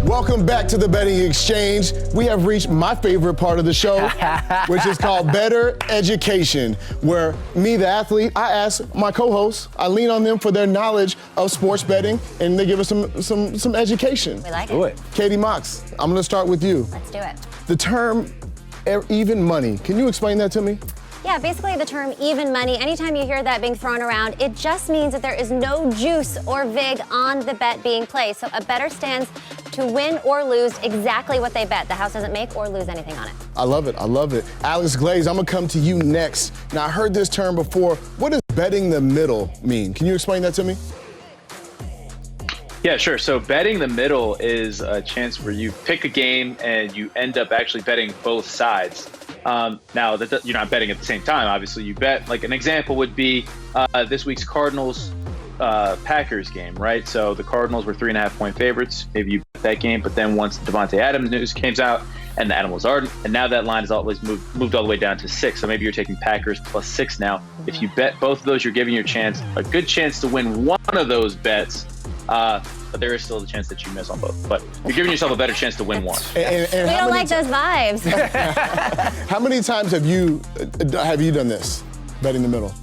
Welcome back to the Betting Exchange. We have reached my favorite part of the show, which is called Bettor Education, where me, the athlete, I ask my co-hosts, I lean on them for their knowledge of sports betting, and they give us some education. We like Do it. it. Katie Mox, I'm gonna start with you. Let's do it. The term even money, can you explain that to me? Yeah, basically the term even money, anytime you hear that being thrown around, it just means that there is no juice or vig on the bet being placed. So a bettor stands to win or lose exactly what they bet. The house doesn't make or lose anything on it. I love it, I love it. Alex Glaze, I'm gonna come to you next. Now, I heard this term before. What does betting the middle mean? Can you explain that to me? Yeah, sure. So betting the middle is a chance where you pick a game and you end up actually betting both sides. Now, you're not betting at the same time, obviously. You bet, like an example would be this week's Cardinals-Packers game, right? So the Cardinals were 3.5-point favorites. Maybe you bet that game, but then once Devontae Adams news came out and the Animals are, and now that line has always moved all the way down to 6. So maybe you're taking Packers +6 now. If you bet both of those, you're giving your chance a good chance to win one of those bets. But there is still the chance that you miss on both. But you're giving yourself a better chance to win one. We don't like those vibes. How many times have you done this, betting the middle?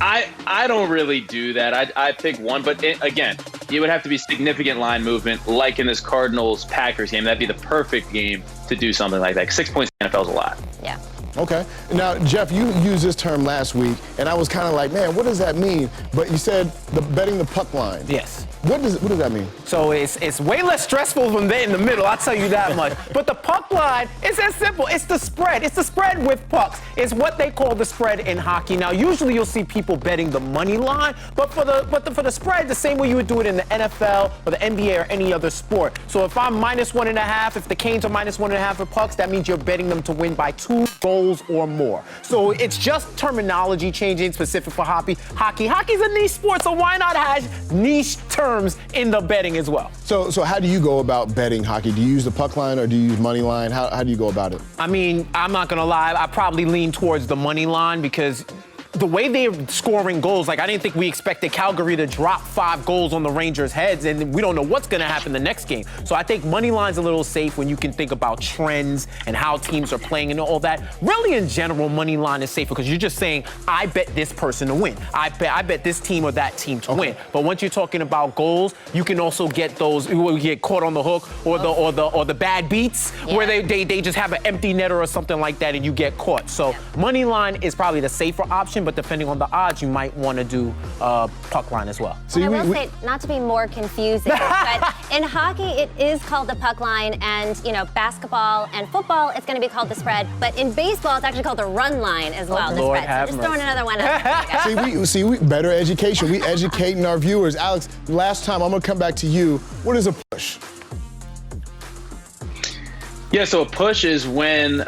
I don't really do that. I pick one, but again, it would have to be significant line movement, like in this Cardinals-Packers game. That'd be the perfect game to do something like that. 6 points in the NFL is a lot. Yeah. Okay. Now, Jeff, you used this term last week, and I was kind of like, man, what does that mean? But you said betting the puck line. Yes. What does that mean? So it's way less stressful than betting the middle, I'll tell you that much. But the puck line is as simple. It's the spread. It's the spread with pucks. It's what they call the spread in hockey. Now, usually you'll see people betting the money line, but for the spread, the same way you would do it in the NFL or the NBA or any other sport. So if I'm -1.5, if the Canes are -1.5 for pucks, that means you're betting them to win by 2 goals or more. So it's just terminology changing specific for hockey. Hockey's a niche sport, so why not have niche terms in the betting as well? So how do you go about betting hockey? Do you use the puck line or do you use money line? How do you go about it? I mean, I'm not gonna lie, I probably lean towards the money line because the way they're scoring goals, like I didn't think we expected Calgary to drop 5 goals on the Rangers' heads, and we don't know what's going to happen the next game. So I think money line's a little safe when you can think about trends and how teams are playing and all that. Really, in general, money line is safe because you're just saying, I bet this person to win. I bet this team or that team to win. But once you're talking about goals, you can also get those who get caught on the hook or the bad beats where they just have an empty netter or something like that and you get caught. So money line is probably the safer option, but depending on the odds, you might want to do puck line as well. Well, I will say, not to be more confusing, but in hockey, it is called the puck line, and basketball and football, it's going to be called the spread. But in baseball, it's actually called the run line as well. The Lord spread. have So just mercy. throwing another one out. See, we better education. We educating our viewers. Alex, last time, I'm gonna come back to you. What is a push? Yeah, so a push is when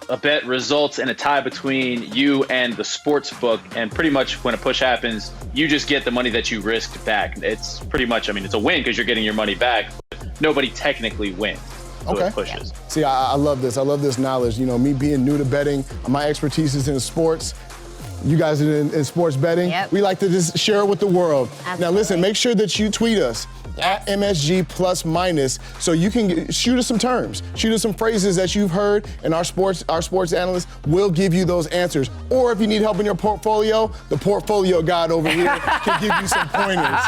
a bet results in a tie between you and the sports book, and pretty much when a push happens, you just get the money that you risked back. It's pretty much, it's a win because you're getting your money back, but nobody technically wins. So Okay. it pushes. See, I love this. I love this knowledge. Me being new to betting, my expertise is in sports. You guys are in sports betting. Yep. We like to just share it with the world. Absolutely. Now listen, make sure that you tweet us at MSG +- so you can shoot us some terms, shoot us some phrases that you've heard, and our sports analysts will give you those answers. Or if you need help in your portfolio, the portfolio guide over here can give you some pointers.